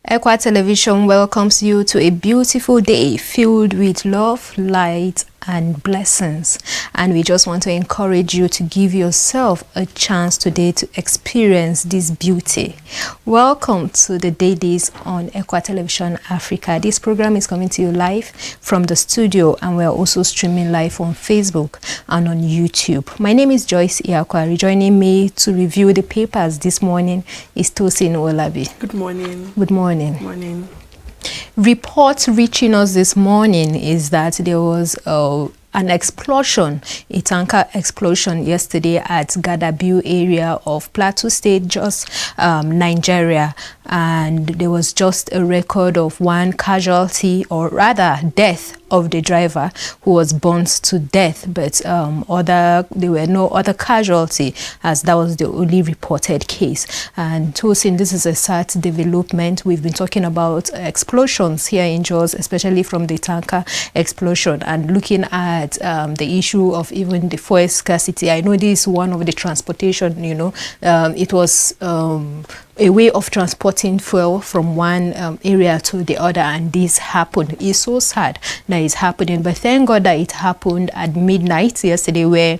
Equa Television welcomes you to a beautiful day filled with love, light, and blessings. And we just want to encourage you to give yourself a chance today to experience this beauty. Welcome to the Dailies on Equa Television Africa. This program is coming to you live from the studio, and we're also streaming live on Facebook and on YouTube. My name is Joyce Iakwa. Joining me to review the papers this morning is Tosin Olabi. Good morning. Good morning. Good morning. Reports reaching us this morning is that there was an explosion, a tanker explosion yesterday at Gadabu area of Plateau State, just Nigeria, and there was just a record of one casualty, or rather death, of the driver who was burnt to death, but there were no other casualty, as that was the only reported case. And Tosin, this is a sad development. We've been talking about explosions here in Jos, especially from the tanker explosion, and looking at the issue of even the fuel scarcity. I know this is one of the transportation, it was a way of transporting fuel from one area to the other, and this happened. It's so sad that it's happening, but thank God that it happened at midnight yesterday, where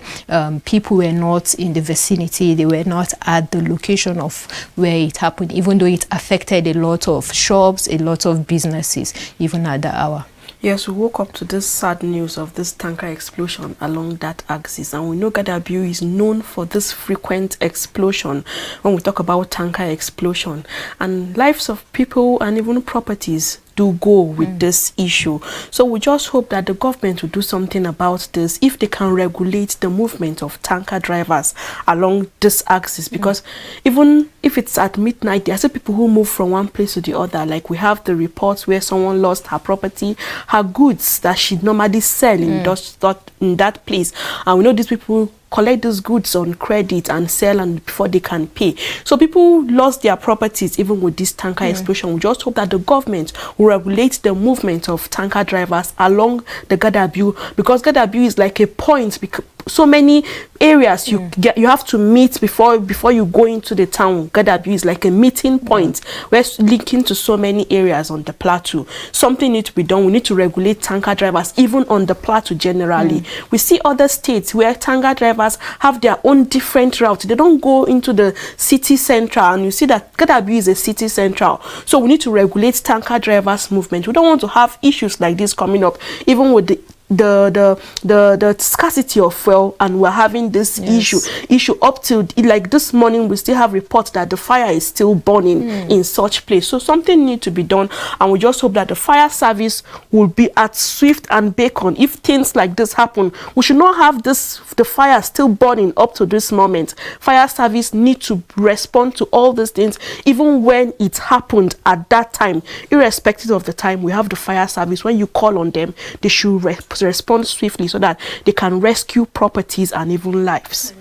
people were not in the vicinity. They were not at the location of where it happened, even though it affected a lot of shops, a lot of businesses, even at the hour. Yes, we woke up to this sad news of this tanker explosion along that axis, and we know Gadabu is known for this frequent explosion when we talk about tanker explosion, and lives of people and even properties do go with this issue. So we just hope that the government will do something about this, if they can regulate the movement of tanker drivers along this axis, because even if it's at midnight, there are still people who move from one place to the other. Like we have the reports where someone lost her property, her goods that she'd normally sell in that place, and we know these people collect those goods on credit and sell and before they can pay. So people lost their properties even with this tanker explosion. We just hope that the government will regulate the movement of tanker drivers along the Gadabu, because Gadabu is like a point, because so many areas you have to meet before you go into the town. Gadabu is like a meeting point where it's linking to so many areas on the plateau. Something needs to be done. We need to regulate tanker drivers even on the plateau generally. We see other states where tanker drivers have their own different routes. They don't go into the city central, and you see that Gadabu is a city central. So we need to regulate tanker drivers movement. We don't want to have issues like this coming up, even with the scarcity of fuel, and we're having this issue up till like this morning. We still have reports that the fire is still burning in such place. So something needs to be done, and we just hope that the fire service will be at swift and bacon. If things like this happen, we should not have the fire still burning up to this moment. Fire service need to respond to all these things even when it happened at that time. Irrespective of the time, we have the fire service. When you call on them, they should respond swiftly so that they can rescue properties and even lives.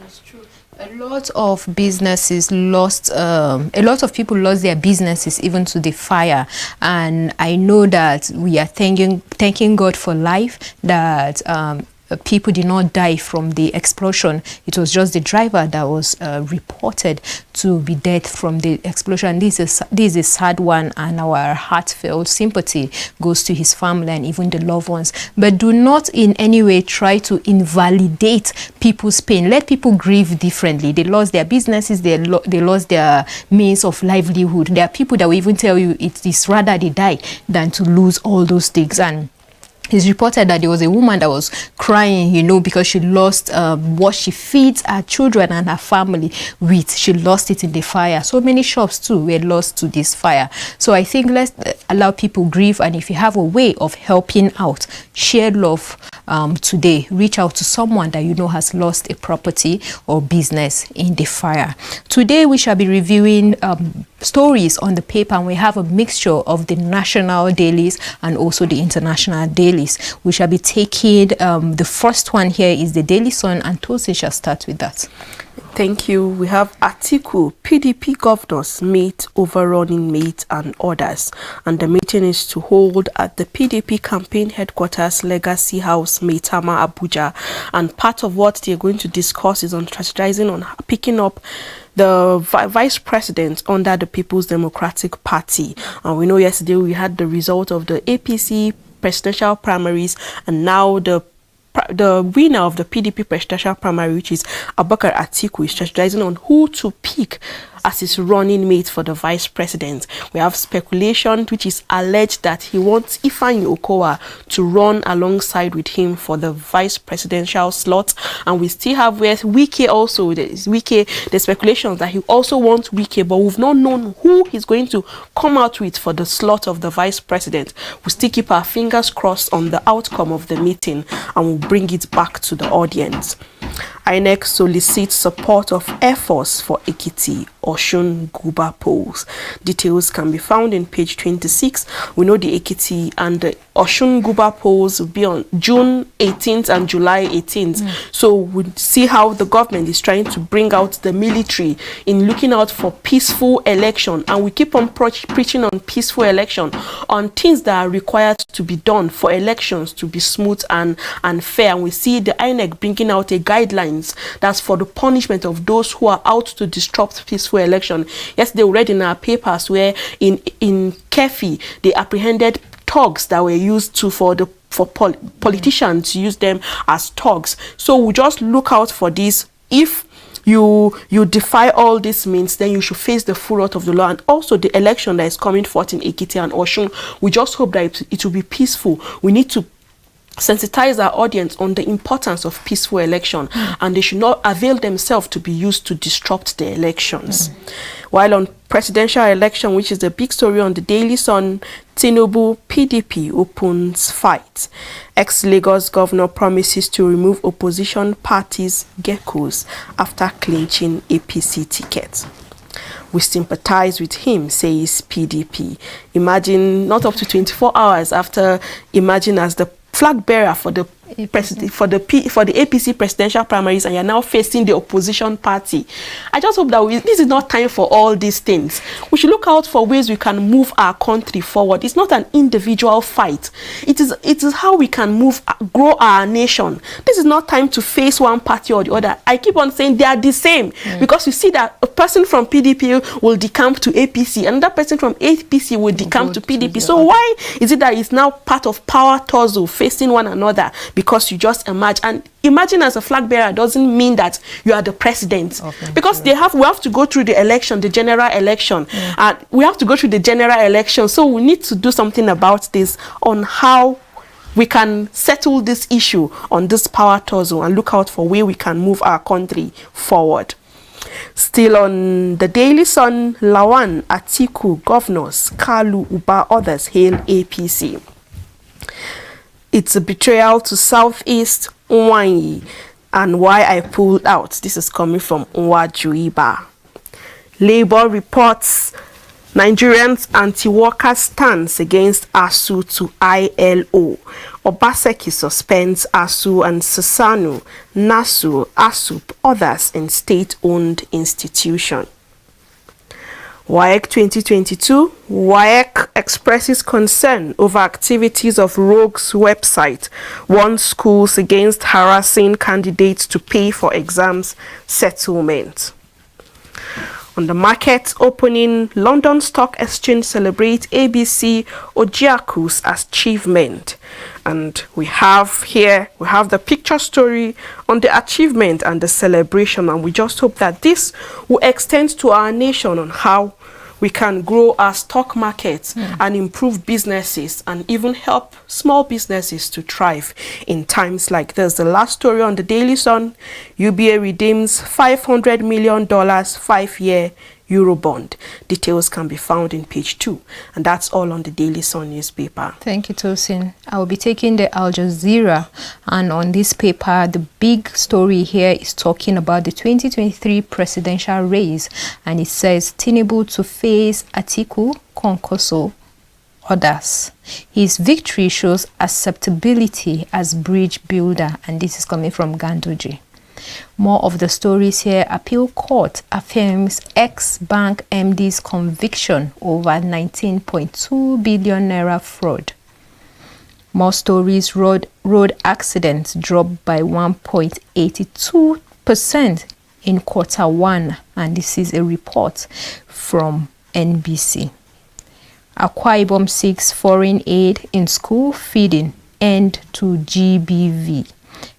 A lot of businesses lost, a lot of people lost their businesses even to the fire, and I know that we are thanking God for life, that people did not die from the explosion. It was just the driver that was reported to be dead from the explosion. This is a sad one, and our heartfelt sympathy goes to his family and even the loved ones. But do not in any way try to invalidate people's pain. Let people grieve differently. They lost their businesses, they lost their means of livelihood. There are people that will even tell you it is rather they die than to lose all those things. And it's reported that there was a woman that was crying, because she lost what she feeds her children and her family with. She lost it in the fire. So many shops too were lost to this fire. So I think let's allow people grieve, and if you have a way of helping out, share love today. Reach out to someone that has lost a property or business in the fire. Today we shall be reviewing stories on the paper, and we have a mixture of the national dailies and also the international dailies. We shall be taking the first one here is the Daily Sun, and Tosin shall start with that. Thank you. We have Atiku, PDP governors meet over running mate and others. And the meeting is to hold at the PDP campaign headquarters, Legacy House, Maitama, Abuja. And part of what they're going to discuss is on strategizing on picking up the vice president under the People's Democratic Party. And we know yesterday we had the result of the APC presidential primaries, and now the winner of the PDP presidential primary, which is Abubakar Atiku, is strategizing on who to pick as his running mate for the vice president. We have speculation which is alleged that he wants Ifeanyi Okowa to run alongside with him for the vice presidential slot. And we still have where Wike also, the speculations that he also wants Wike, but we've not known who he's going to come out with for the slot of the vice president. We still keep our fingers crossed on the outcome of the meeting, and we'll bring it back to the audience. INEC solicits support of Air Force for Ekiti, Osun, Guba polls. Details can be found in page 26. We know the Ekiti and the Osun Guba polls will be on June 18th and July 18th. So we'll see how the government is trying to bring out the military in looking out for peaceful election. And we keep on preaching on peaceful election, on things that are required to be done for elections to be smooth and fair. And we see the INEC bringing out a guidelines that's for the punishment of those who are out to disrupt peaceful election. Yesterday we read in our papers where in Kefi they apprehended thugs that were used for politicians to use them as thugs. So we just look out for this. If you defy all this means, then you should face the full wrath of the law. And also the election that is coming forth in Ekiti and Osun, we just hope that it will be peaceful. We need to sensitize our audience on the importance of peaceful election, and they should not avail themselves to be used to disrupt the elections. While on presidential election, which is the big story on the Dailies, on Tinubu, PDP opens fight. Ex-Lagos governor promises to remove opposition parties' geckos after clinching APC ticket. We sympathize with him, says PDP. Imagine not up to 24 hours after emerging as the flag bearer for the APC presidential primaries, and you're now facing the opposition party. I just hope that this is not time for all these things. We should look out for ways we can move our country forward. It's not an individual fight. It is how we can grow our nation. This is not time to face one party or the other. I keep on saying they are the same, because you see that a person from PDP will decamp to APC, another person from APC will decamp to PDP. So why is it that it's now part of power tussle facing one another? Because you just emerge, and imagine as a flag bearer doesn't mean that you are the president, because we have to go through the election, the general election, and we have to go through the general election. So we need to do something about this, on how we can settle this issue on this power tussle, and look out for where we can move our country forward. Still on the Daily Sun, Lawan, Atiku, governors, Kalu, Uba, others hail APC. It's a betrayal to Southeast Nwanyi and why I pulled out. This is coming from Nwajuiba. Labour reports Nigerians anti-worker stance against ASU to ILO. Obaseki suspends ASU and Sasanu, NASU, ASUP, others in state-owned institution. WAEC 2022, WAEC expresses concern over activities of Rogue's website, warns schools against harassing candidates to pay for exams settlement. On the market opening, London Stock Exchange celebrates ABC Ojiaku's achievement. And we have the picture story on the achievement and the celebration. And we just hope that this will extend to our nation on how we can grow our stock market and improve businesses, and even help small businesses to thrive in times like this. The last story on the Daily Sun, UBA redeems $500 million 5-year Eurobond. Details can be found in page 2. And that's all on the Daily Sun newspaper. Thank you, Tosin. I will be taking the Al Jazeera, and on this paper, the big story here is talking about the 2023 presidential race, and it says Tinubu to face Atiku, Konkoso, others. His victory shows acceptability as bridge builder, and this is coming from Ganduji. More of the stories here. Appeal court affirms ex-bank MD's conviction over 19.2 billion naira fraud. More stories. Road accidents dropped by 1.82% in Q1, and this is a report from NBC. Akwa Ibom seeks foreign aid in school feeding, end to GBV.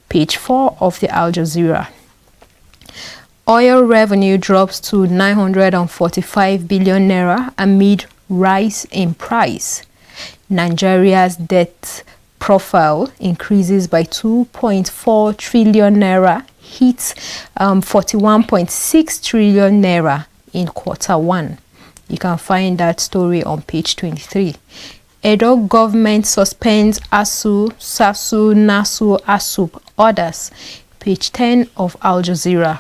Page 4 of the Al Jazeera. Oil revenue drops to 945 billion naira amid rise in price. Nigeria's debt profile increases by 2.4 trillion naira, hits 41.6 trillion naira in Q1. You can find that story on page 23. Edo government suspends ASU, SASU, NASU, ASUP orders. Page 10 of Al Jazeera.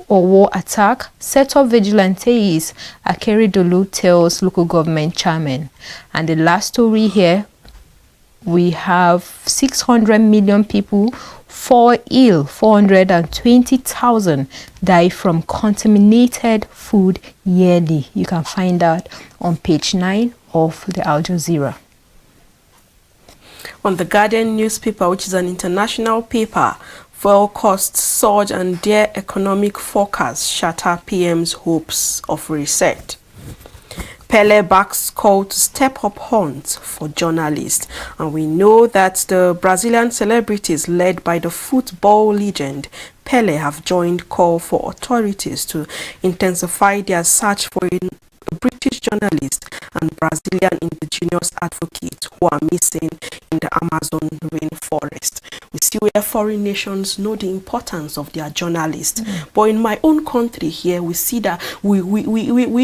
Owo attack, set up vigilantes, Akeredolu tells local government chairman. And the last story here, we have 600 million people fall ill, 420,000 die from contaminated food yearly. You can find that on page 9 of the Al Jazeera. On the Guardian newspaper, which is an international paper, fuel costs surge and their economic forecast shatter PM's hopes of reset. Pele backs call to step up hunt for journalists. And we know that the Brazilian celebrities led by the football legend Pele have joined call for authorities to intensify their search for a British journalist and Brazilian indigenous advocate who are missing in the Amazon rainforest. We see where foreign nations know the importance of their journalists. But in my own country here, we see that we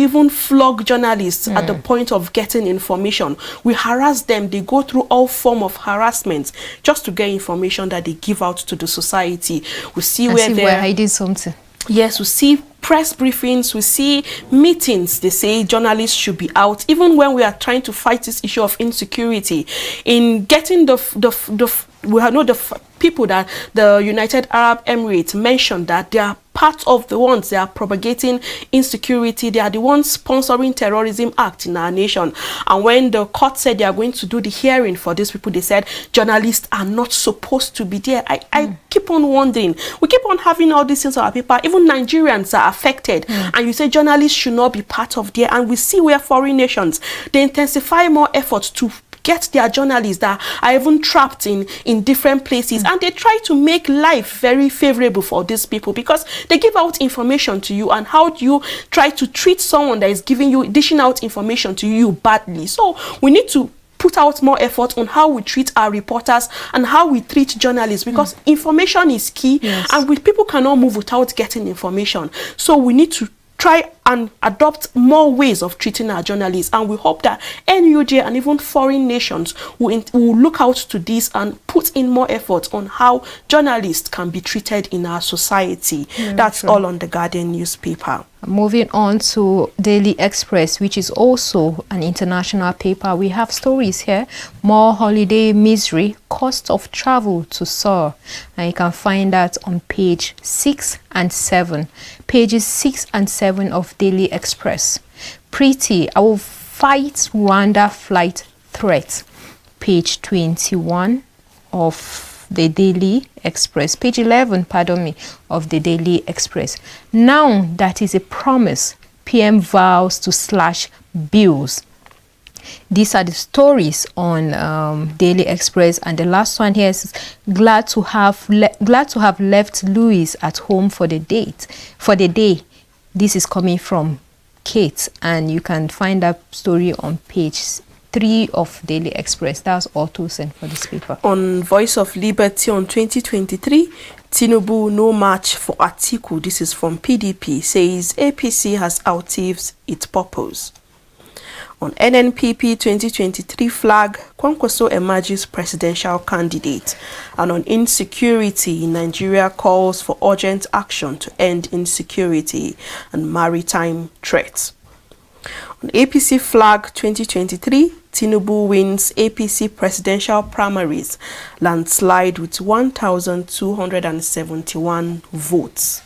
even flog journalists at the point of getting information. We harass them. They go through all form of harassment just to get information that they give out to the society. We see where they're hiding something. Yes, we see press briefings, we see meetings. They say journalists should be out, even when we are trying to fight this issue of insecurity. In getting we know the people that the United Arab Emirates mentioned that they are part of the ones they are propagating insecurity. They are the ones sponsoring terrorism act in our nation. And when the court said they are going to do the hearing for these people, they said journalists are not supposed to be there. I keep on wondering. We keep on having all these things on our paper. Even Nigerians are affected. And you say journalists should not be part of there. And we see where foreign nations, they intensify more efforts to get their journalists that are even trapped in different places, and they try to make life very favorable for these people because they give out information to you, and how do you try to treat someone that is giving you, dishing out information to you badly? So we need to put out more effort on how we treat our reporters and how we treat journalists, because information is key. And people cannot move without getting information. So we need to try and adopt more ways of treating our journalists, and we hope that NUJ and even foreign nations will look out to this and put in more effort on how journalists can be treated in our society. That's all on the Guardian newspaper. Moving on to Daily Express, which is also an international paper, we have stories here. More holiday misery, cost of travel to soar. And you can find that on page 6 and 7. Pages 6 and 7 of Daily Express. Pretty, I will fight Rwanda flight threat. Page 21 of the Daily Express. Page 11, pardon me, of the Daily Express. Now that is a promise. PM vows to slash bills. These are the stories on Daily Express, and the last one here is glad to have left Louis at home for the day. This is coming from Kate, and you can find that story on page 3 of Daily Express. That's all to send for this paper. On Voice of Liberty on 2023, Tinubu no match for Atiku. This is from PDP. Says APC has outlived its purpose. On NNPP 2023 flag, Kwankwaso emerges presidential candidate. And on insecurity, Nigeria calls for urgent action to end insecurity and maritime threats. On APC flag 2023, Tinubu wins APC presidential primaries landslide with 1,271 votes.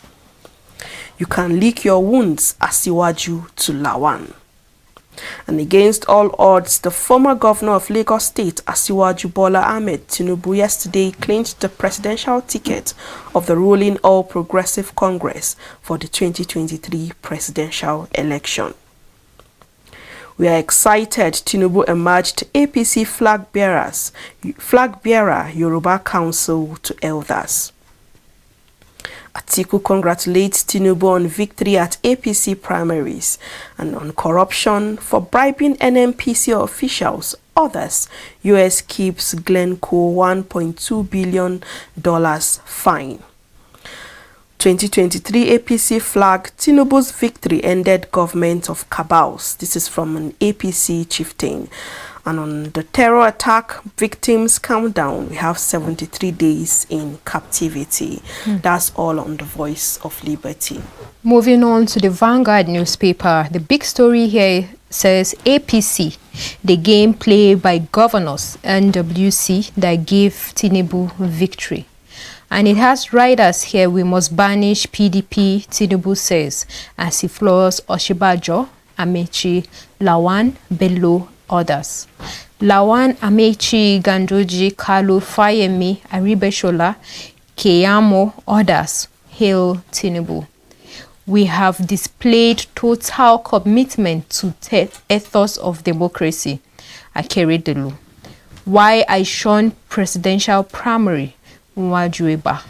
You can lick your wounds, Asiwaju to Lawan. And against all odds, the former governor of Lagos State, Asiwaju Bola Ahmed Tinubu, yesterday clinched the presidential ticket of the ruling All Progressive Congress for the 2023 presidential election. We are excited Tinubu emerged APC flag bearer Yoruba Council to elders. Atiku congratulates Tinubu on victory at APC primaries and on corruption for bribing NNPC officials. Others, US keeps Glencoe $1.2 billion fine. 2023 APC flag, Tinubu's victory ended government of cabals. This is from an APC chieftain. And on the terror attack victims countdown, we have 73 days in captivity. That's all on the Voice of Liberty. Moving on to the Vanguard newspaper, the big story here says APC, the game played by governors NWC that gave Tinubu victory. And it has riders here, we must banish PDP, Tinubu says, as he floors Oshibajo, Amechi, Lawan, Bello, others. Lawan, Amechi, Gandoji, Kalu, Fayemi, Aribeshola, Keyamo, others hail Tinubu. We have displayed total commitment to ethos of democracy. Akeredolu. Why I shun presidential primary, Nwajueba.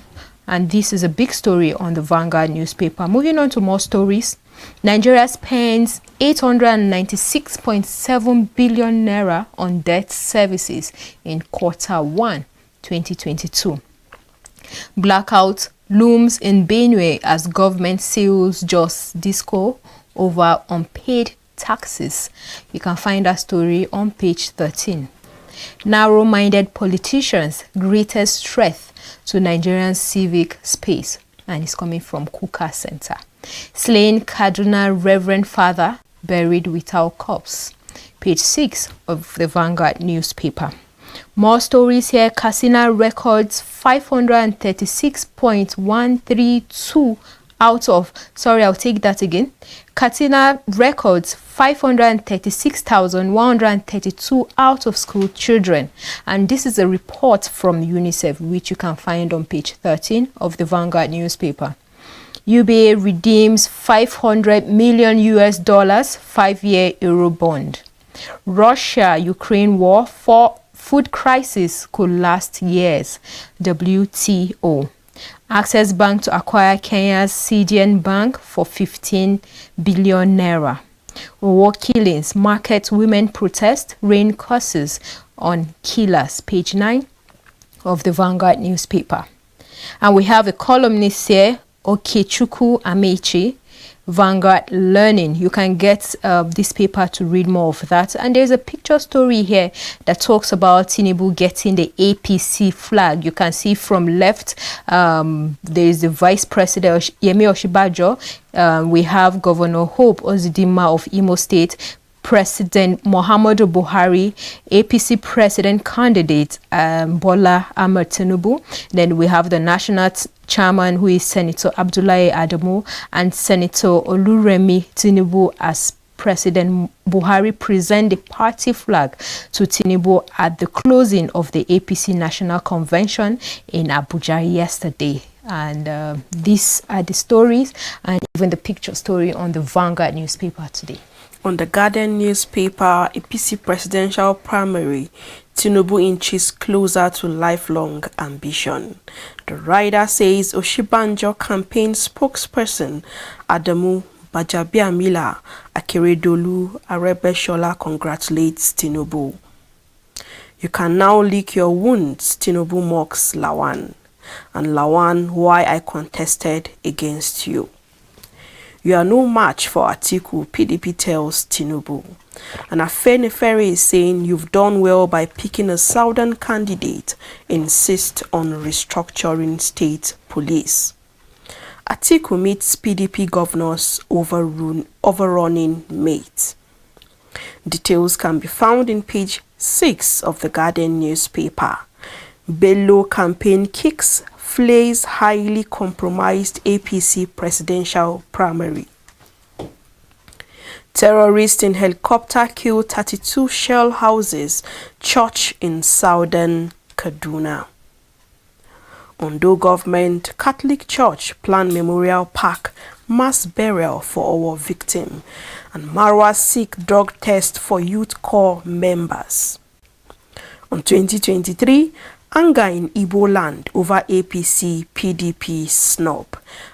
And this is a big story on the Vanguard newspaper. Moving on to more stories. Nigeria spends 896.7 billion naira on debt services in Q1 2022. Blackout looms in Benue as government seals just disco over unpaid taxes. You can find that story on page 13. Narrow-minded politicians' greatest threat to Nigerian civic space, and it's coming from Kuka Center. Slain Kaduna Reverend Father buried without corpse. Page 6 of the Vanguard newspaper. More stories here. Katsina records 536.132 out of, sorry, I'll take that again. Katsina records 536,132 out of school children. And this is a report from UNICEF, which you can find on page 13 of the Vanguard newspaper. UBA redeems $500 million 5-year Euro bond. Russia-Ukraine war for food crisis could last years. WTO. Access Bank to acquire Kenya's CDN Bank for 15 billion naira. War killings, market women protest, rain curses on killers. Page 9 of the Vanguard newspaper. And we have a columnist here, Okechukwu Amechi, Vanguard Learning. You can get this paper to read more of that. And there's a picture story here that talks about Tinubu getting the APC flag. You can see from left, there's the Vice President, Yemi Oshibajo. We have Governor Hope Ozidima of Imo State, President Muhammadu Buhari, APC President candidate Bola Ahmed Tinubu. Then we have the National Chairman, who is Senator Abdullahi Adamu, and Senator Oluremi Tinubu as President Buhari present the party flag to Tinubu at the closing of the APC National Convention in Abuja yesterday. And these are the stories and even the picture story on the Vanguard newspaper today. On the Guardian newspaper, APC presidential primary, Tinubu inches closer to lifelong ambition. The writer says Oshibanjo campaign spokesperson Adamu Bajabiamila Akeredolu Arebeshola congratulates Tinubu. You can now lick your wounds, Tinubu mocks Lawan. And Lawan, why I contested against you. You are no match for Atiku, PDP tells Tinubu. And Afenifere is saying you've done well by picking a southern candidate, insist on restructuring state police. Atiku meets PDP governors overrunning mate. Details can be found in page 6 of the Guardian newspaper. Bello campaign kicks flays highly compromised APC presidential primary. Terrorists in helicopter kill 32 shell houses church in southern Kaduna. Ondo government Catholic Church plan memorial park mass burial for our victim. And Marwa seek drug test for youth corps members. On 2023, anger in Igbo land over APC PDP snub.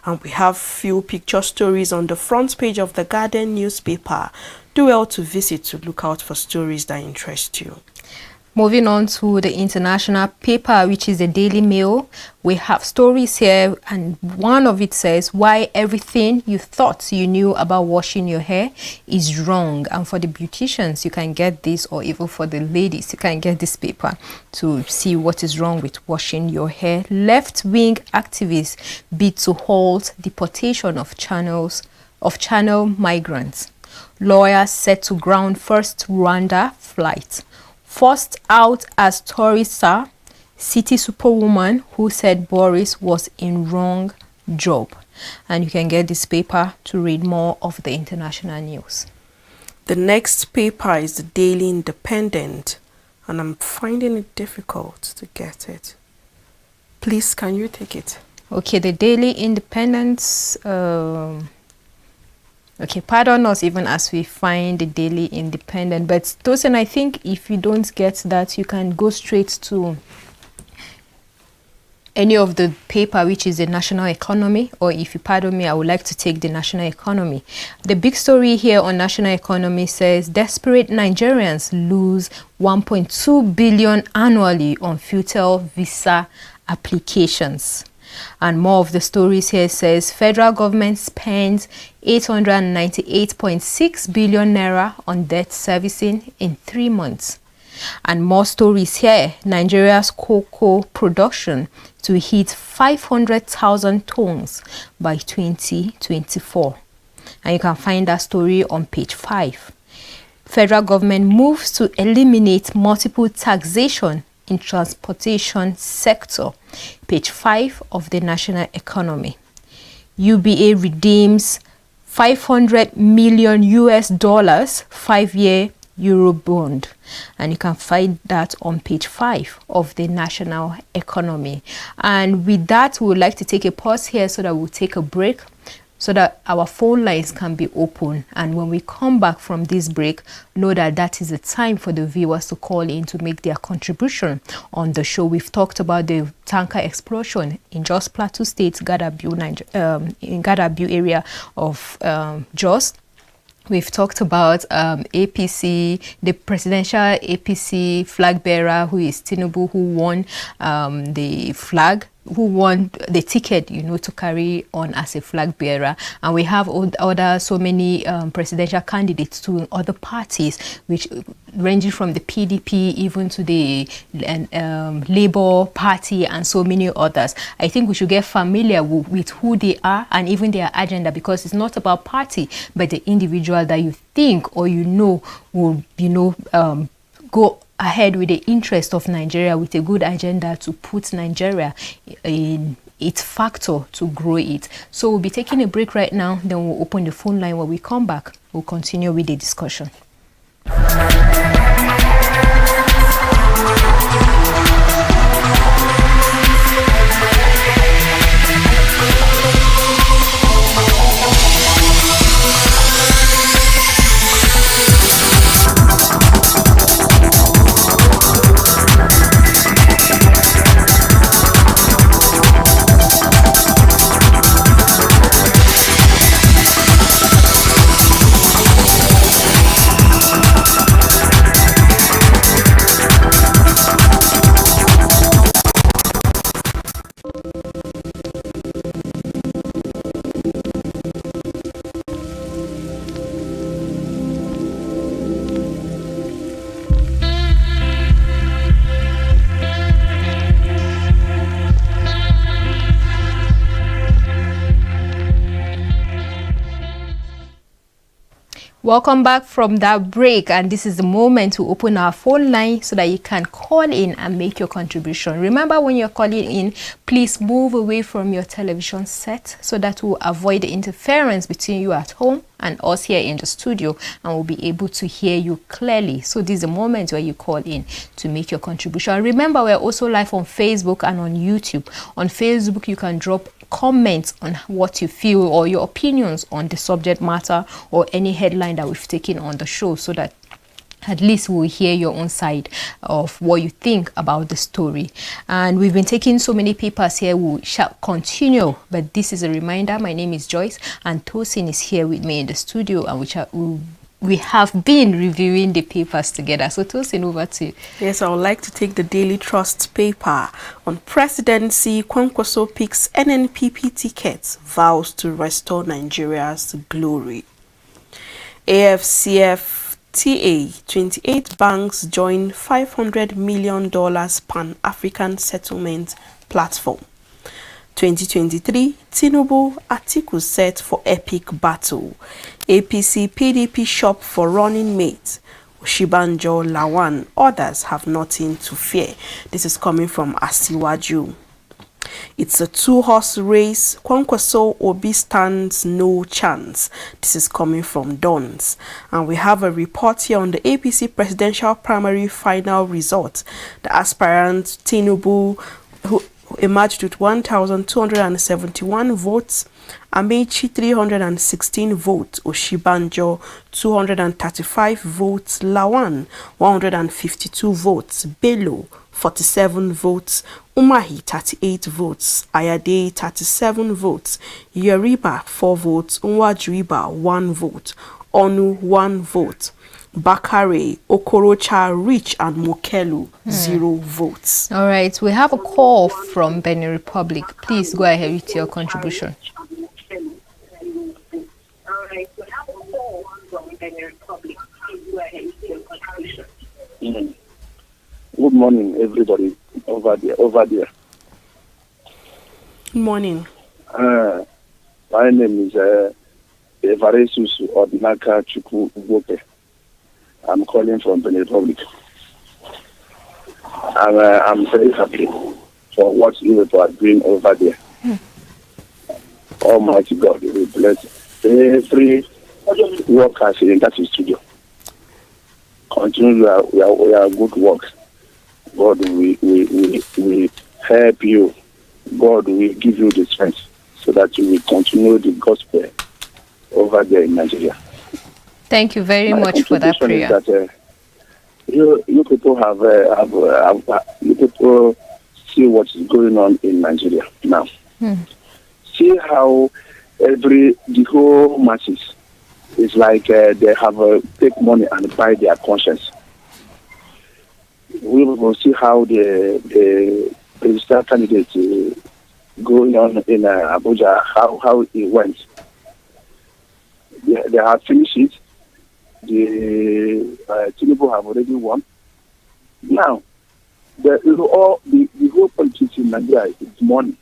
And we have few picture stories on the front page of the Guardian newspaper. Do well to visit to look out for stories that interest you. Moving on to the international paper, which is the Daily Mail, we have stories here, and one of it says why everything you thought you knew about washing your hair is wrong. And for the beauticians, you can get this, or even for the ladies, you can get this paper to see what is wrong with washing your hair. Left-wing activists bid to halt deportation of channel migrants. Lawyers set to ground first Rwanda flight. Forced out as tourist city superwoman who said Boris was in wrong job. And you can get this paper to read more of the international news. The next paper is the Daily Independent, and I'm finding it difficult to get it. Please, can you take it? Okay, the Daily Independent. Okay, pardon us even as we find the Daily Independent. But Tosin, I think if you don't get that, you can go straight to any of the paper, which is the National Economy. Or if you pardon me, I would like to take the National Economy. The big story here on National Economy says desperate Nigerians lose 1.2 billion annually on futile visa applications. And more of the stories here says federal government spends 898.6 billion naira on debt servicing in 3 months. And more stories here, Nigeria's cocoa production to hit 500,000 tons by 2024. And you can find that story on page 5. Federal government moves to eliminate multiple taxation in transportation sector. Page 5 of the National Economy. UBA redeems 500 million US dollars 5-year Euro bond. And you can find that on page 5 of the National Economy. And with that, we would like to take a pause here so that we'll take a break, so that our phone lines can be open. And when we come back from this break, know that that is the time for the viewers to call in to make their contribution on the show. We've talked about the tanker explosion in Jos Plateau State, in Gadabu area of Jos. We've talked about APC, the presidential APC flag bearer, who is Tinubu, who won the flag, who won the ticket, you know, to carry on as a flag bearer. And we have other so many presidential candidates to other parties, which ranging from the PDP even to the Labour Party and so many others. I think we should get familiar with who they are and even their agenda, because it's not about party, but the individual that you think or you know will, you know, go ahead with the interest of Nigeria with a good agenda to put Nigeria in its factor to grow it. So we'll be taking a break right now, then we'll open the phone line. When we come back, we'll continue with the discussion. Welcome back from that break, and this is the moment to open our phone line so that you can call in and make your contribution. Remember, when you're calling in, please move away from your television set so that we'll avoid the interference between you at home and us here in the studio, and we'll be able to hear you clearly. So this is the moment where you call in to make your contribution. And remember, we're also live on Facebook and on YouTube. On Facebook, you can drop comments on what you feel or your opinions on the subject matter or any headline that we've taken on the show, so that at least we'll hear your own side of what you think about the story. And we've been taking so many papers here. We shall continue, but this is a reminder. My name is Joyce, and Tosin is here with me in the studio, and we have been reviewing the papers together. So Tosin, over to you. Yes, I would like to take the Daily Trust paper on presidency. Kwankwaso picks NNPP tickets, vows to restore Nigeria's glory. AFCFTA, 28 banks join $500 million Pan-African settlement platform. 2023, Tinubu, Atiku set for epic battle. APC, PDP shop for running mate. Oshibanjo, Lawan, others have nothing to fear. This is coming from Asiwaju. It's a two-horse race. Kwankwaso Obi stands no chance. This is coming from Dons. And we have a report here on the APC presidential primary final result. The aspirant Tinubu, who emerged with 1,271 votes, Amechi 316 votes, Oshibanjo 235 votes, Lawan 152 votes, Bello 47 votes, Umahi 38 votes, Ayade 37 votes, Yeriba 4 votes, Nwajuiba 1 vote, Onu 1 vote, Bakare, Okorocha, Rich, and Mokelu 0 votes. All right, we have a call from Benin Republic. Please go ahead with your contribution. Good morning, everybody over there. Good morning. My name is Evaresus Odinaka Chukwu Ugope. I'm calling from Benin Republic. I'm very happy for what you are doing over there. Almighty God will bless every worker in that studio. Continue your good work. God will help you. God will give you the strength so that you will continue the gospel over there in Nigeria. Thank you very much for that prayer. That, you people have you people see what is going on in Nigeria now. See how the whole masses is like they have take money and buy their conscience. We will see how the presidential candidate going on in Abuja, how it went. They have finished it. The Tinubu have already won. Now, the whole politics in Nigeria is money.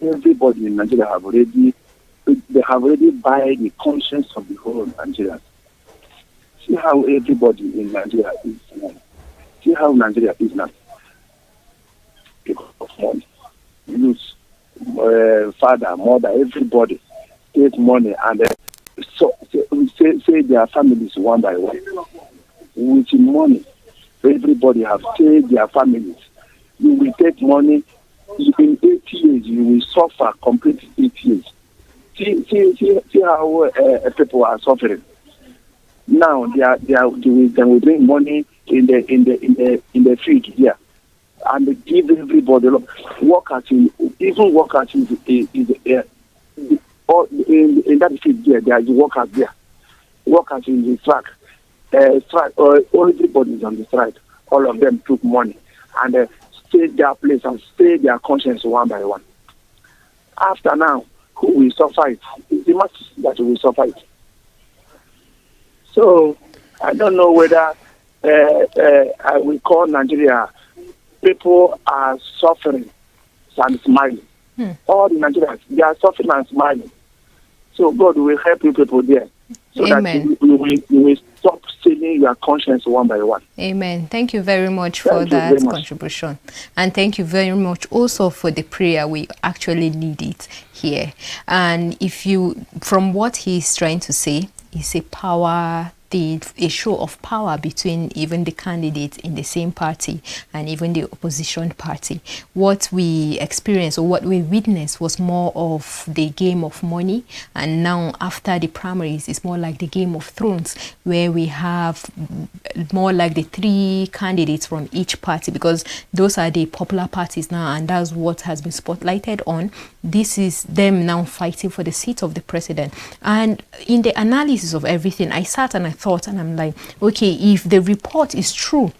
Everybody in Nigeria have already buy the conscience of the whole Nigerians. See how everybody in Nigeria is now. See how Nigeria is now. Because of money. Youth, father, mother, everybody take money and say their families one by one. With money, everybody have paid their families. You will take money in 8 years. You will suffer complete 8 years. See how people are suffering. Now they will bring money in the field here, and they give everybody workers in that field there. There are the workers there. Workers in the strike. Everybody is on the strike. All of them took money and stayed their place and stayed their conscience one by one. After now, who will suffer it? It's the masses that will suffer it. So I don't know whether I will call Nigeria. People are suffering and smiling. All the Nigerians, they are suffering and smiling. So God will help you people there. So Amen. that you will stop stealing your conscience one by one. Amen. Thank you very much for Thank you very that much. contribution. And thank you very much also for the prayer. We actually need it here. And if you, from what he's trying to say, it's a power thing, a show of power between even the candidates in the same party and even the opposition party. What we experienced or what we witnessed was more of the game of money, and now after the primaries it's more like the Game of Thrones, where we have more like the three candidates from each party, because those are the popular parties now, and that's what has been spotlighted on. This is them now fighting for the seat of the president. And in the analysis of everything, I sat and I thought, and I'm like, okay, if the report is true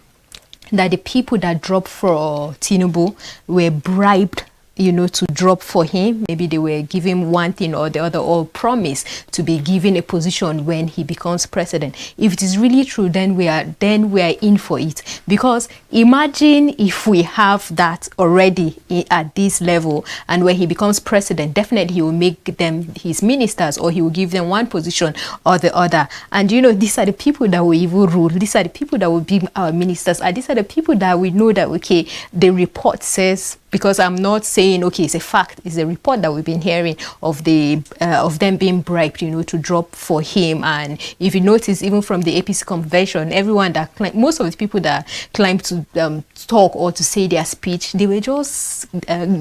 that the people that dropped for Tinubu were bribed, you know, to drop for him, maybe they were giving one thing or the other, or promise to be given a position when he becomes president. If it is really true, then we are in for it. Because imagine if we have that already at this level, and when he becomes president, definitely he will make them his ministers, or he will give them one position or the other. And you know, these are the people that will even rule. These are the people that will be our ministers. And these are the people that we know that, okay, the report says, because I'm not saying, okay, it's a fact, it's a report that we've been hearing of them being bribed, you know, to drop for him. And if you notice, even from the APC convention, everyone that most of the people that climbed to talk or to say their speech, they were just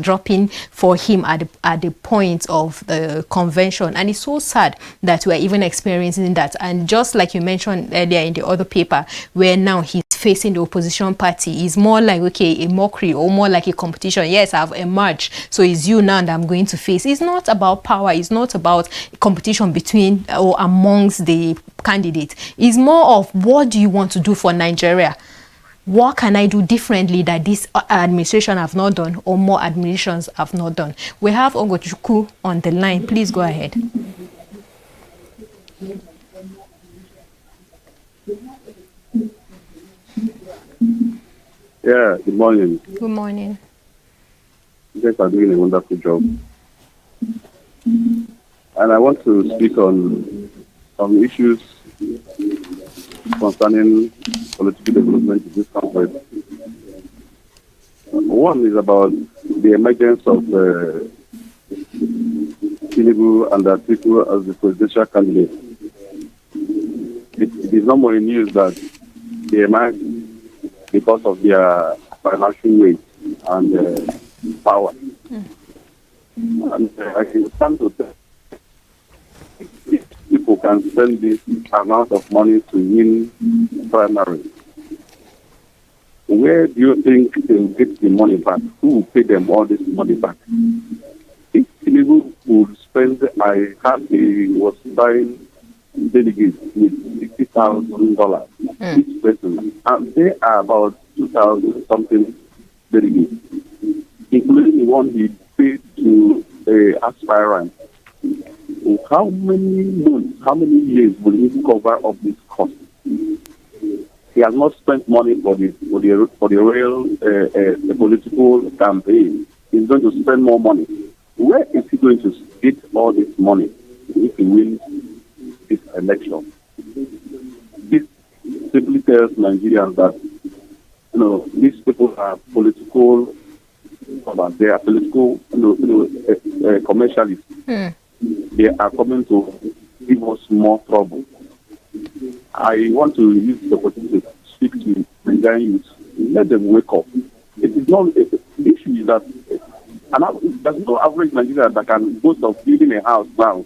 dropping for him at the point of the convention. And it's so sad that we're even experiencing that. And just like you mentioned earlier in the other paper, where now he's facing the opposition party, is more like, okay, a mockery or more like a competition. Yes, I've emerged, so it's you now that I'm going to face. It's not about power. It's not about competition between or amongst the candidates. It's more of, what do you want to do for Nigeria? What can I do differently that this administration have not done, or more administrations have not done? We have Ogochukwu on the line. Please go ahead. Yeah, good morning. Good morning. You guys are doing a wonderful job. And I want to speak on some issues concerning political development in this country. One is about the emergence of Tinubu and Atiku as the presidential candidate. It is not more news that they emerged because of their financial weight and power. And I can stand to tell if people can spend this amount of money to win primary, where do you think they will get the money back? Who will pay them all this money back? If Tinubu would spend, I heard he was buying delegates with $60,000 each person, and they are about 2,000 something delegates, including the one he paid to the aspirant. How many months, how many years will he cover up this cost? He has not spent money for the real political campaign. He's going to spend more money. Where is he going to get all this money if he wins this election? This simply tells Nigerians that, you know, these people are political, they are political, commercialists. They are coming to give us more trouble. I want to use the opportunity to speak to Nigerian youth. Let them wake up. It is not the issue is that there's no average Nigerian that can boast of building a house now,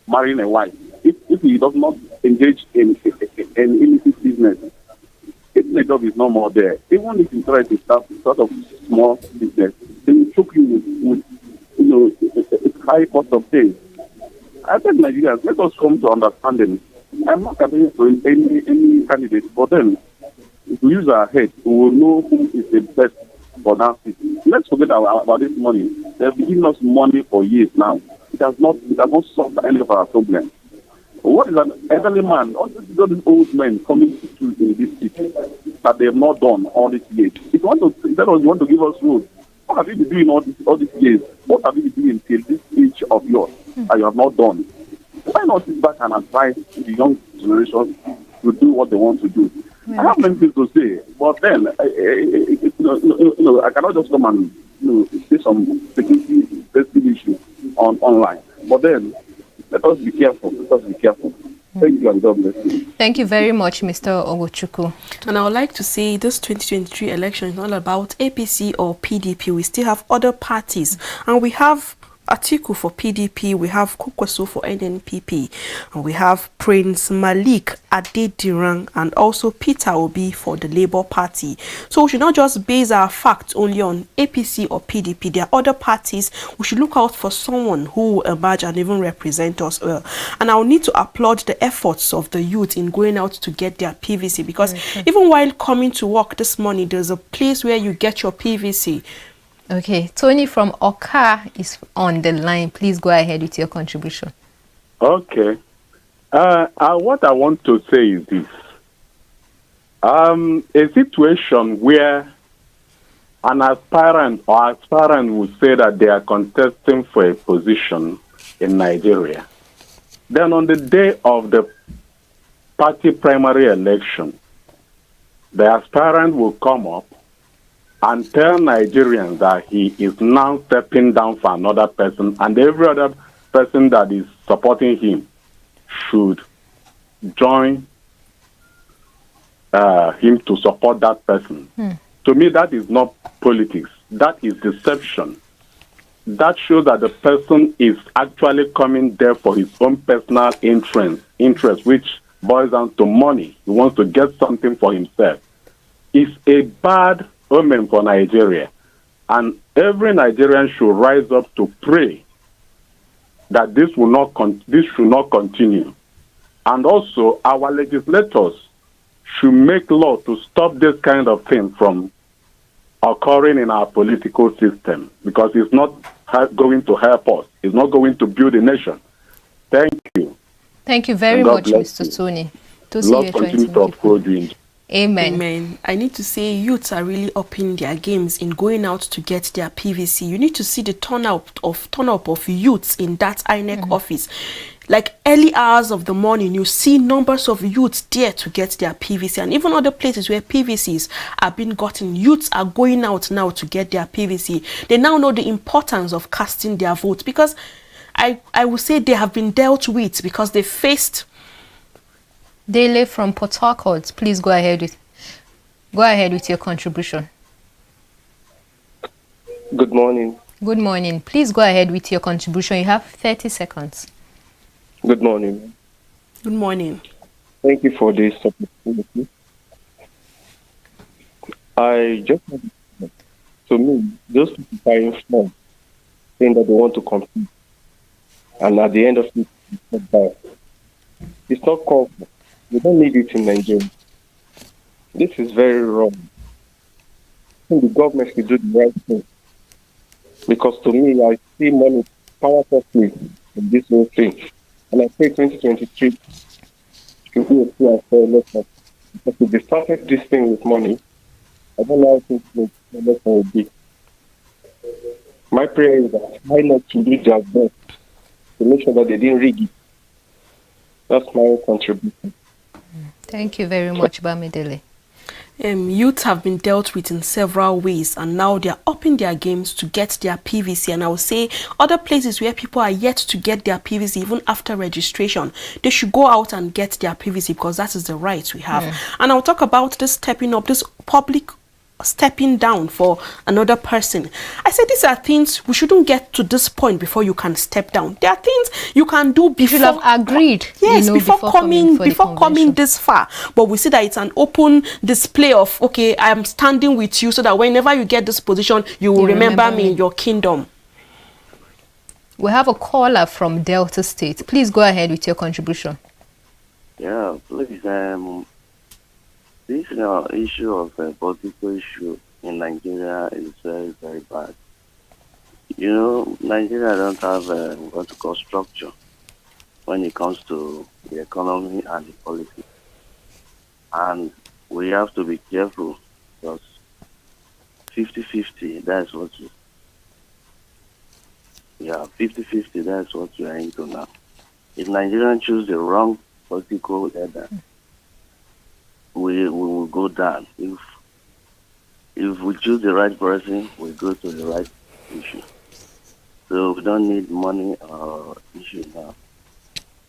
marrying a wife. If he does not engage in illicit business, if the job is no more there, even if you try to start sort of small business, they will choke you with a high cost of things. I think Nigerians, let us come to understanding. I'm not campaigning for any candidate, but then if we use our head, we will know who is the best for that city. Let's forget about this money. They've been giving us money for years now. It has not solved any of our problems. What is an elderly man, all these old men coming to in this city that they have not done all these years? If you want to give us road, what have you been doing all these years? What have you been doing till this age of yours that you have not done? Why not sit back and advise the young generation to do what they want to do? I have many things to say, but then I cannot just come and say some security sensitive issue online. But then let us be careful. Let us be careful. Thank you and God bless you. Thank you very much, Mr. Ogochukwu. And I would like to say this 2023 election is not about APC or PDP. We still have other parties, and we have Atiku for PDP, we have Kukwesu for NNPP, and we have Prince Malik Adedirang and also Peter Obi for the Labour Party. So we should not just base our facts only on APC or PDP. There are other parties. We should look out for someone who will emerge and even represent us well. And I will need to applaud the efforts of the youth in going out to get their PVC, because even while coming to work this morning, there's a place where you get your PVC. Okay, Tony from Oka is on the line. Please go ahead with your contribution. Okay. What I want to say is this. A situation where an aspirant would say that they are contesting for a position in Nigeria. Then on the day of the party primary election, the aspirant will come up and tell Nigerians that he is now stepping down for another person, and every other person that is supporting him should join him to support that person. To me, that is not politics. That is deception. That shows that the person is actually coming there for his own personal interest, which boils down to money. He wants to get something for himself. It's a bad omen for Nigeria, and every Nigerian should rise up to pray that this should not continue. And also, our legislators should make law to stop this kind of thing from occurring in our political system, because it's not going to help us. It's not going to build a nation. Thank you. Thank you very much, Mr. Tony. Lord continue to uphold you. Amen. Amen. I need to say youths are really upping their games in going out to get their PVC. You need to see the turn up of youths in that INEC office. Like early hours of the morning, you see numbers of youths there to get their PVC, and even other places where PVCs are being gotten, youths are going out now to get their PVC. They now know the importance of casting their votes, because I will say they have been dealt with, because they faced. Dailies from Port Harcourt, please go ahead with your contribution. Good morning. Good morning. Please go ahead with your contribution. You have 30 seconds. Good morning. Good morning. Thank you for this opportunity. I just to me, those people are informed, saying that they want to compete, and at the end of it, it's not bad. It's not comfort. We don't need it in Nigeria. This is very wrong. I think the government should do the right thing. Because to me, I see money powerfully in this whole thing. And I say 2023 should be a free and fair election. Because if they started this thing with money, I don't know how the election will be. My prayer is that I not to do their best to make sure that they didn't rig it. That's my contribution. Thank you very much, Bamidele. Youth have been dealt with in several ways, and now they are upping their games to get their PVC. And I will say other places where people are yet to get their PVC, even after registration, they should go out and get their PVC, because that is the right we have. And I'll talk about this stepping up, this public stepping down for another person. I said these are things we shouldn't get to this point before you can step down. There are things you can do before. You should have agreed. Yes, before coming this far. But we see that it's an open display of, okay, I am standing with you, so that whenever you get this position, you will remember me in your kingdom. We have a caller from Delta State. Please go ahead with your contribution. Yeah, please. This issue of political issue in Nigeria is very, very bad. You know, Nigeria don't have what to call structure when it comes to the economy and the policy. And we have to be careful, because 50-50, that's what you... Yeah, 50-50, that's what we are into now. If Nigerians choose the wrong political leader, we will go down. If we choose the right person, we go to the right issue. So we don't need money or issue now.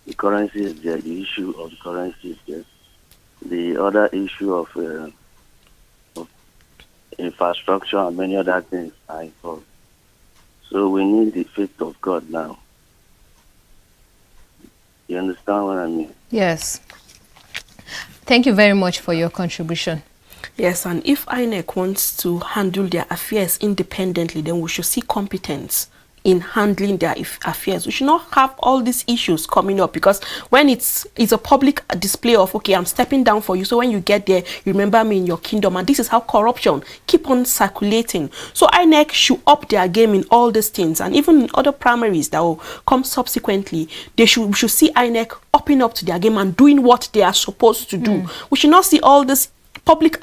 The currency is there. The issue of the currency is there. The other issue of infrastructure and many other things are involved. So we need the faith of God now. You understand what I mean? Yes. Thank you very much for your contribution. Yes, and if INEC wants to handle their affairs independently, then we should see competence in handling their affairs. We should not have all these issues coming up, because when it's a public display of, okay, I'm stepping down for you, so when you get there, you remember me in your kingdom, and this is how corruption keep on circulating. So INEC should up their game in all these things, and even in other primaries that will come subsequently, we should see INEC upping up to their game and doing what they are supposed to do. We should not see all this public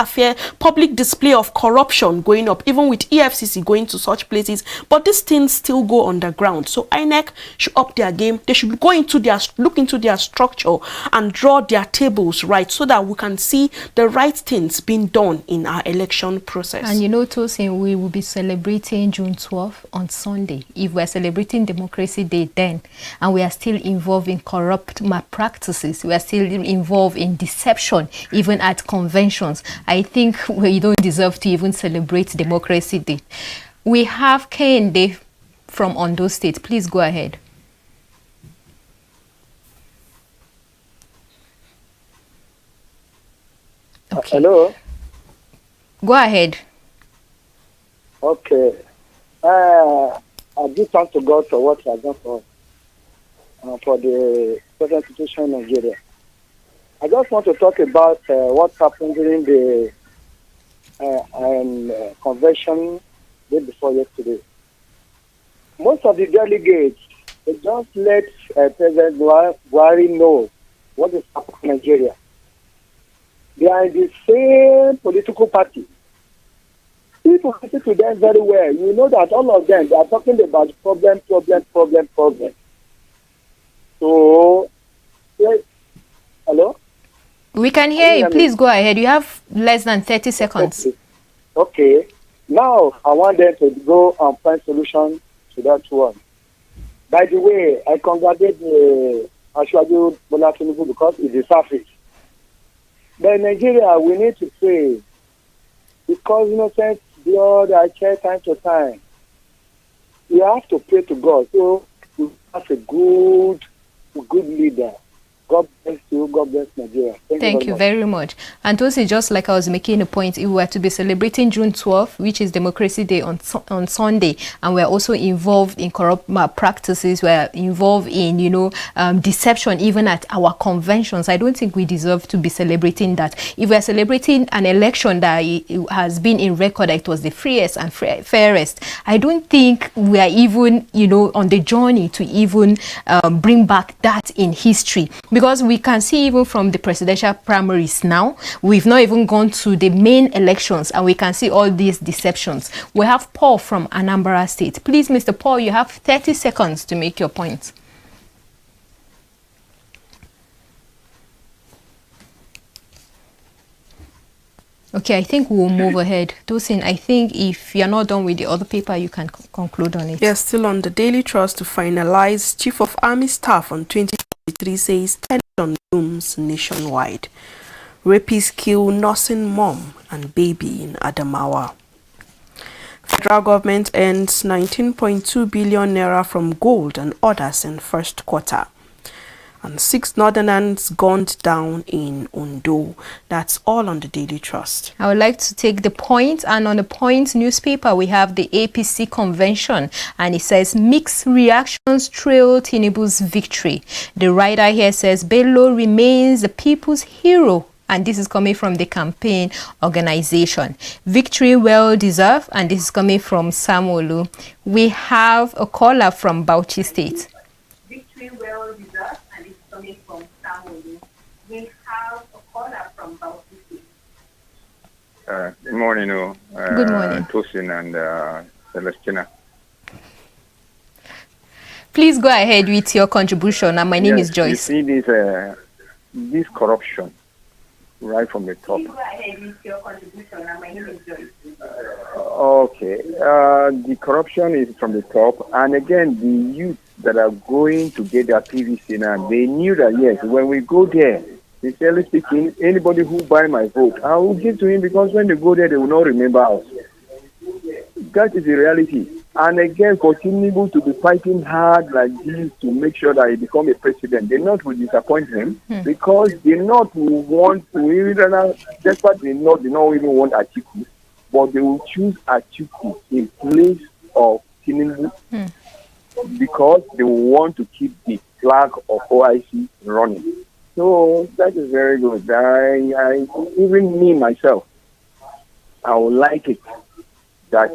display of corruption going up, even with EFCC going to such places, but these things still go underground. So INEC should up their game. They should look into their structure and draw their tables right, so that we can see the right things being done in our election process. And you know, Tosin, we will be celebrating June 12th on Sunday. If we're celebrating Democracy Day then, and we are still involved in corrupt malpractices, we are still involved in deception, even at conventions, I think we don't deserve to even celebrate Democracy Day. We have Kende from Ondo State. Please go ahead. Okay. Hello? Go ahead. Okay. I give thanks to God for what He has done for the present situation in Nigeria. I just want to talk about what happened during the convention day before yesterday. Most of the delegates, they just let President Buhari know what is happening in Nigeria. They are in the same political party. If you listen to them very well, you know that all of them, they are talking about problem. So, yes. Hello? We can hear you. Please go ahead. You have less than 30 seconds. Okay. Now, I want them to go and find solution to that one. By the way, I congratulate Ashwaju Bola Tinubu because he deserves it. But in Nigeria, we need to pray, because innocent blood are shed time to time. We have to pray to God. So we have a good leader. God bless you. God bless Nigeria. Thank you very much. And also, just like I was making a point, if we were to be celebrating June 12th, which is Democracy Day on Sunday, and we're also involved in corrupt practices, we're involved in, deception, even at our conventions, I don't think we deserve to be celebrating that. If we're celebrating an election that has been in record, that it was the freest and fairest, I don't think we are even, on the journey to even bring back that in history. Because we can see even from the presidential primaries now, we've not even gone to the main elections, and we can see all these deceptions. We have Paul from Anambra State. Please, Mr. Paul, you have 30 seconds to make your point. Okay, I think we'll move ahead. Tosin, I think if you're not done with the other paper, you can conclude on it. Yes, still on the Daily Trust to finalize. Chief of Army Staff on 2023 says tension looms nationwide. Rapists kill nursing mom and baby in Adamawa. Federal government earns 19.2 billion naira from gold and others in first quarter. And 6 northerners gunned down in Ondo. That's all on the Daily Trust. I would like to take the point, and on the Point newspaper, we have the APC convention, and it says mixed reactions trail Tinubu's victory. The writer here says Bello remains the people's hero, and this is coming from the campaign organization. Victory well deserved, and this is coming from Samolu. We have a caller from Bauchi State. Victory well deserved. From Samolu. We have a caller from Bauchi State. Good morning, Good morning. Tosin and Celestina. Please go ahead with your contribution. And my name is You Joyce. see this corruption right from the top. Okay. The corruption is from the top. And again, the youth that are going to get their PVC now, they knew that, yes, when we go there, sincerely speaking, anybody who buy my vote, I will give to him, because when they go there, they will not remember us. That is the reality. And again, for Tinubu to be fighting hard like this to make sure that he become a president, the North will disappoint him, because the North will want to, even despite the North, they don't even want Atiku, but they will choose Atiku in place of Tinubu, because they will want to keep the flag of OIC running. So that is very good. I even me myself, I would like it that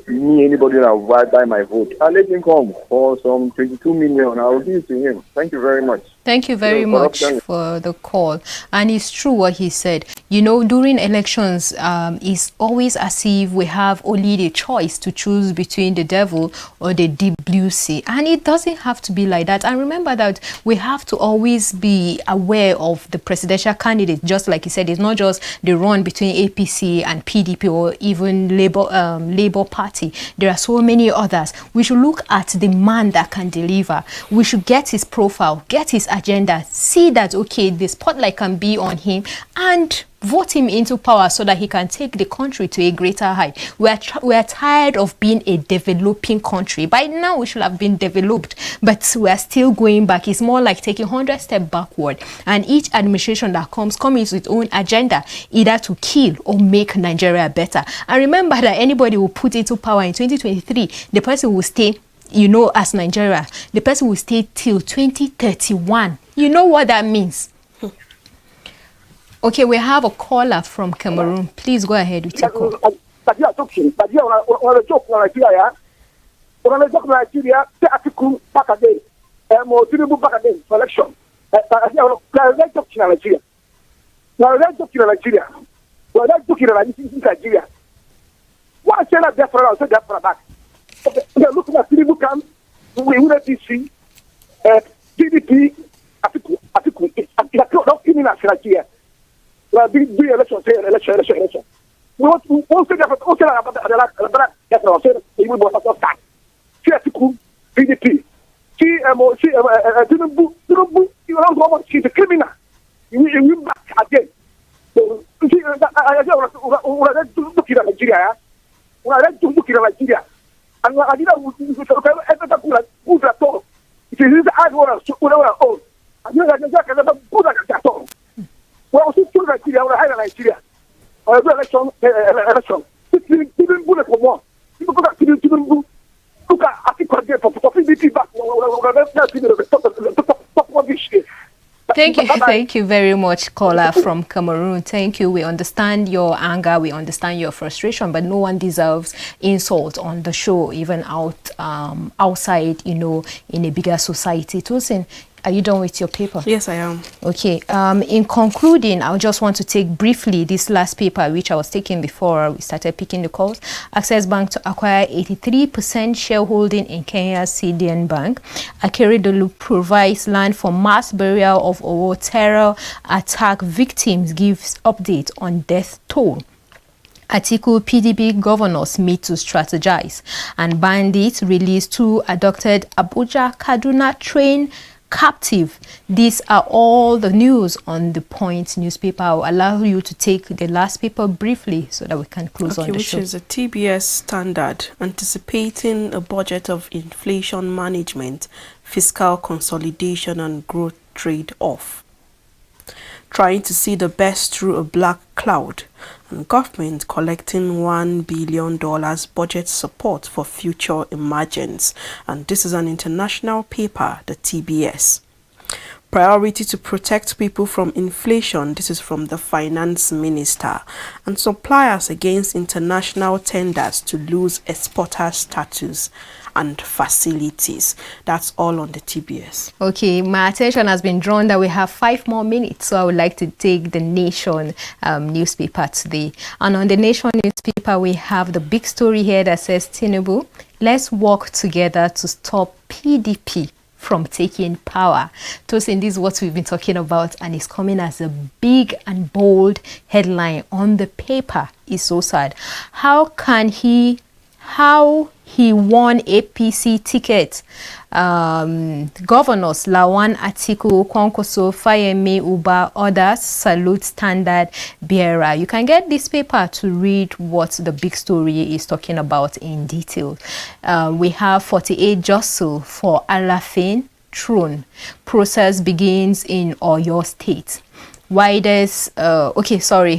anybody that will buy my vote, I'll let him come for some 22 million. I will give it to him. Thank you very much. Thank you very much for the call. And it's true what he said. You know, during elections, it's always as if we have only the choice to choose between the devil or the deep blue sea. And it doesn't have to be like that. And remember that we have to always be aware of the presidential candidate. Just like he said, it's not just the run between APC and PDP or even Labour Party. There are so many others. We should look at the man that can deliver. We should get his profile, get his agenda, see that, okay, the spotlight can be on him, and vote him into power so that he can take the country to a greater height. We are tired of being a developing country. By now, we should have been developed, but we are still going back. It's more like taking 100 steps backward. And each administration that comes with its own agenda, either to kill or make Nigeria better. And remember that anybody who put into power in 2023, the person will stay, you know, as Nigeria, the person will stay till 2031. You know what that means? Okay, we have a caller from Cameroon. Please go ahead with your call. Looking at Tinubu camp, we would see PDP, Atiku, it's not criminal Nigeria. We are doing election. We want to also get PDP, Tinubu, you don't go on, she's a criminal. You will back again. So, I look at Nigeria. Nigeria. And I did not put at all. It is I want to put our own. I did not put at all. Well, also to Nigeria, I had Nigeria. Election. Didn't put it for more. People got to do. Look at I think for PDP back. Thank you very much, caller from Cameroon. Thank you. We understand your anger, we understand your frustration, but no one deserves insult on the show, even outside, you know, in a bigger society. Tosin, are you done with your paper? Yes, I am. Okay. In concluding, I just want to take briefly this last paper, which I was taking before we started picking the calls. Access Bank to acquire 83% shareholding in Kenya's CDN Bank. Akeredolu provides land for mass burial of Owo terror attack victims, gives update on death toll. Atiku PDP governors meet to strategize. And bandits release 2 abducted Abuja Kaduna train captive. These are all the news on the Point newspaper. I'll allow you to take the last paper briefly so that we can close on the show. Which is a TBS standard, anticipating a budget of inflation management, fiscal consolidation and growth trade-off. Trying to see the best through a black cloud, and government collecting $1 billion budget support for future emergence. And this is an international paper, the TBS. Priority to protect people from inflation. This is from the finance minister. And suppliers against international tenders to lose exporter status. and facilities. That's all on the TBS. Okay, my attention has been drawn that we have 5 more minutes, so I would like to take the Nation newspaper today. And on the Nation newspaper, we have the big story here that says, Tinubu, let's work together to stop PDP from taking power. Tosin, this is what we've been talking about, and it's coming as a big and bold headline on the paper. It's so sad. How he won APC ticket. Governors Lawan, Atiku, Kwankwaso, Fayemi, Uba, others salute standard bearer. You can get this paper to read what the big story is talking about in detail. We have 48 jostle for Alafin throne. Process begins in Oyo State.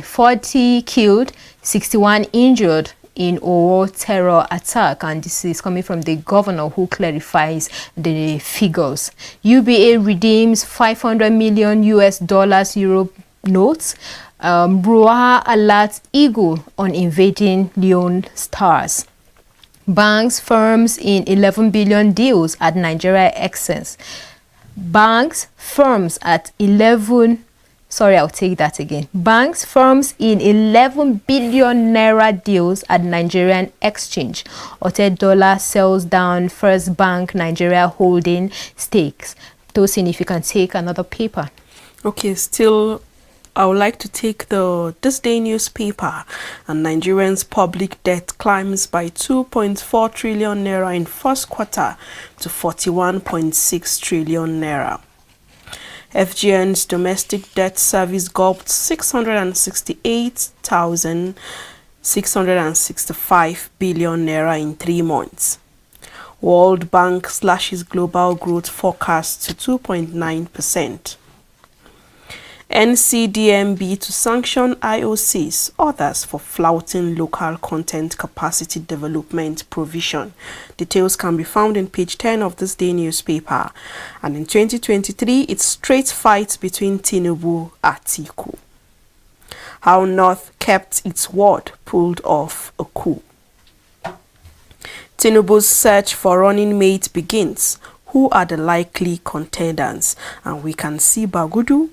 40 killed, 61 injured in Owo terror attack, and this is coming from the governor, who clarifies the figures. UBA redeems $500 million euro notes. Brua alerts Eagle on invading Leon Stars. Banks firms in 11 billion deals at Nigeria Excess. Banks firms at 11. Sorry, I'll take that again. Banks firms in 11 billion naira deals at Nigerian exchange. $1 sells down First Bank Nigeria holding stakes. Tosin, if you can take another paper. Okay, still, I would like to take this day newspaper. And Nigerians' public debt climbs by 2.4 trillion naira in first quarter to 41.6 trillion naira. FGN's domestic debt service gulped 668,665 billion naira in 3 months. World Bank slashes global growth forecast to 2.9%. NCDMB to sanction IOCs, others for flouting local content capacity development provision. Details can be found in page 10 of this day newspaper. And in 2023, it's straight fight between Tinubu and Atiku. How North kept its word, pulled off a coup. Tinubu's search for running mate begins. Who are the likely contenders? And we can see Bagudu,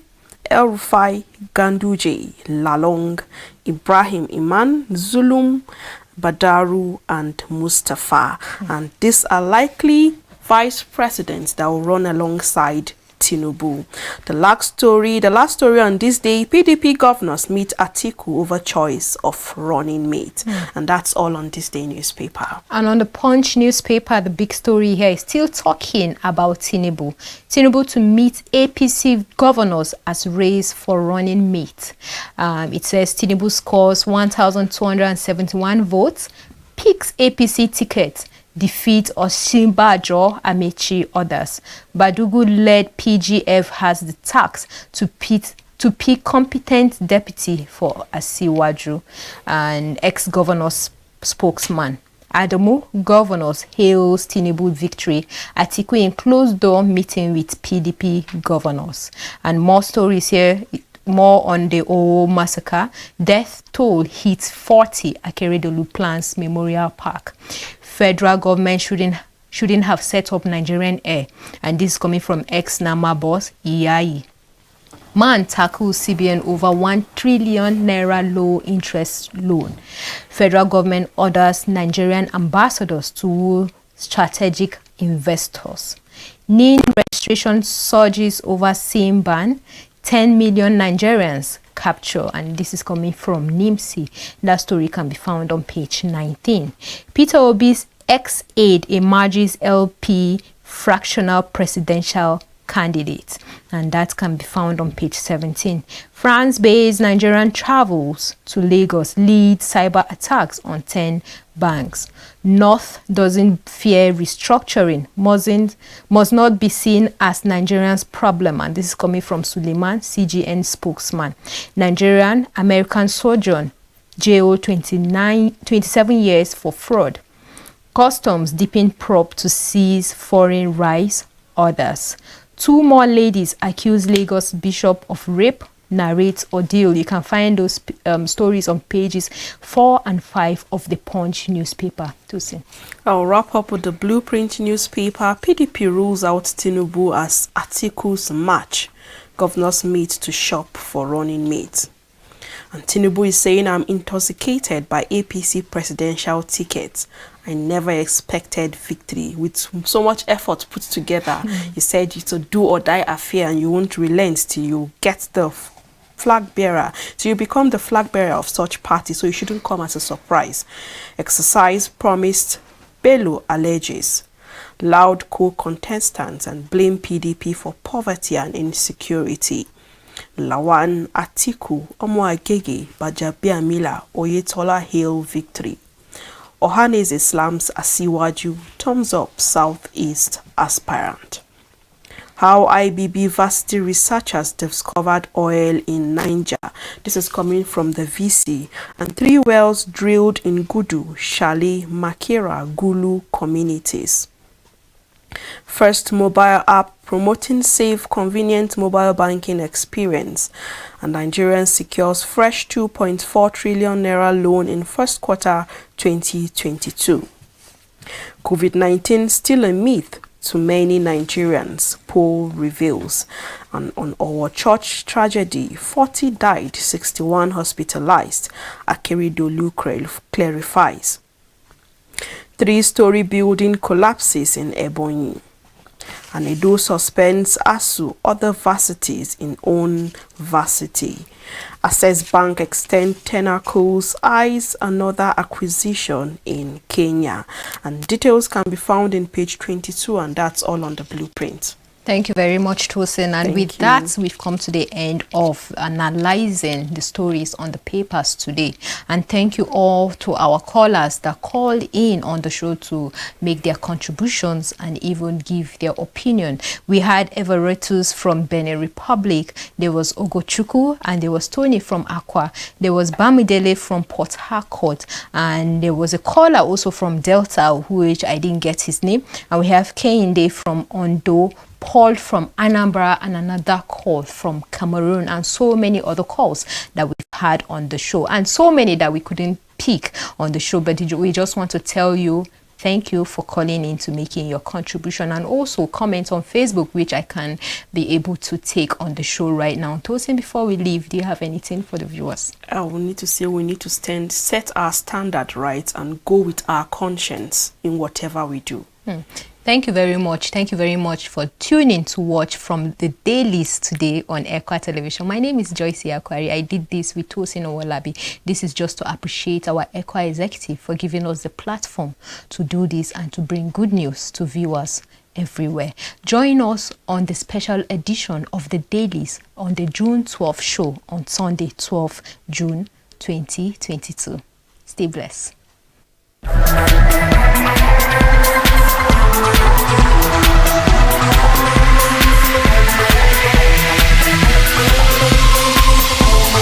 El-Rufai, Ganduje, Lalong, Ibrahim Iman, Zulum, Badaru, and Mustafa. And these are likely vice presidents that will run alongside Tinubu. The last story on this day, PDP governors meet Atiku over choice of running mate. And that's all on this day newspaper. And on the Punch newspaper, the big story here is still talking about Tinubu. Tinubu to meet APC governors as race for running mate. It says Tinubu scores 1,271 votes, picks APC ticket, defeat Osinbajo, Amechi, others. Badugu-led PGF has the task to pick competent deputy for Asiwaju, and ex-governor's spokesman. Adamu, governors hails Tinubu victory. Atiku in closed-door meeting with PDP governors. And more stories here. More on the Owo massacre. Death toll hits 40 Akeredolu plans Memorial Park. Federal government shouldn't have set up Nigerian Air. And this is coming from ex-Nama boss, Iyai. Man tackles CBN over 1 trillion naira low interest loan. Federal government orders Nigerian ambassadors to woo strategic investors. NIN registration surges over SIM ban. 10 million Nigerians capture, and this is coming from NIMSI. That story can be found on page 19. Peter Obi's ex-aide emerges LP fractional presidential candidate, and that can be found on page 17. France-based Nigerian travels to Lagos lead cyber attacks on 10 banks. North doesn't fear restructuring, must not be seen as Nigerians' problem, and this is coming from Suleiman, CGN spokesman. Nigerian American sojourn, jail 27 years for fraud. Customs dipping probe to seize foreign rice, others. 2 more ladies accuse Lagos bishop of rape, narrate ordeal. You can find those stories on pages 4 and 5 of the Punch newspaper. Tosin. I'll wrap up with the Blueprint newspaper. PDP rules out Tinubu as Atiku's match. Governors meet to shop for running mate. And Tinubu is saying, I'm intoxicated by APC presidential tickets. I never expected victory. With so much effort put together, he said it's a do or die affair and you won't relent till you get the flag bearer. So you become the flag bearer of such party, so you shouldn't come as a surprise. Exercise promised, Bello alleges. Loud co-contestants and blame PDP for poverty and insecurity. Lawan, Atiku, Omoagege, Bajabiamila, Oyetola hail victory. Ohanes Islam's Asiwaju, thumbs up Southeast aspirant. How IBB varsity researchers discovered oil in Niger. This is coming from the VC. And 3 wells drilled in Gudu, Shali, Makera, Gulu communities. First mobile app promoting safe, convenient mobile banking experience. And Nigerian secures fresh 2.4 trillion naira loan in first quarter 2022. COVID-19 still a myth to many Nigerians, poll reveals. And on our church tragedy, 40 died, 61 hospitalized. Akeredolu clarifies. 3-story building collapses in Ebonyi. And Edo suspends ASU, other varsities in own varsity. Access Bank extend tentacles, eyes another acquisition in Kenya. And details can be found in page 22, and that's all on the Blueprint. Thank you very much, Tosin. And with that, we've come to the end of analyzing the stories on the papers today. And thank you all to our callers that called in on the show to make their contributions and even give their opinion. We had Everetus from Benin Republic. There was Ogochukwu, and there was Tony from Akwa. There was Bamidele from Port Harcourt. And there was a caller also from Delta, which I didn't get his name. And we have Kehinde from Ondo, Paul from Anambra, and another call from Cameroon, and so many other calls that we've had on the show, and so many that we couldn't pick on the show. But we just want to tell you thank you for calling in to making your contribution, and also comment on Facebook, which I can be able to take on the show right now. Tosin, before we leave, do you have anything for the viewers? We need to say we need to set our standard right and go with our conscience in whatever we do. Thank you very much. Thank you very much for tuning to watch from the Dailies today on Ekwa Television. My name is Joyce Akwari. I did this with Tosin Owolabi. This is just to appreciate our Ekwa executive for giving us the platform to do this and to bring good news to viewers everywhere. Join us on the special edition of the Dailies on the June 12th show on Sunday, 12th June 2022. Stay blessed.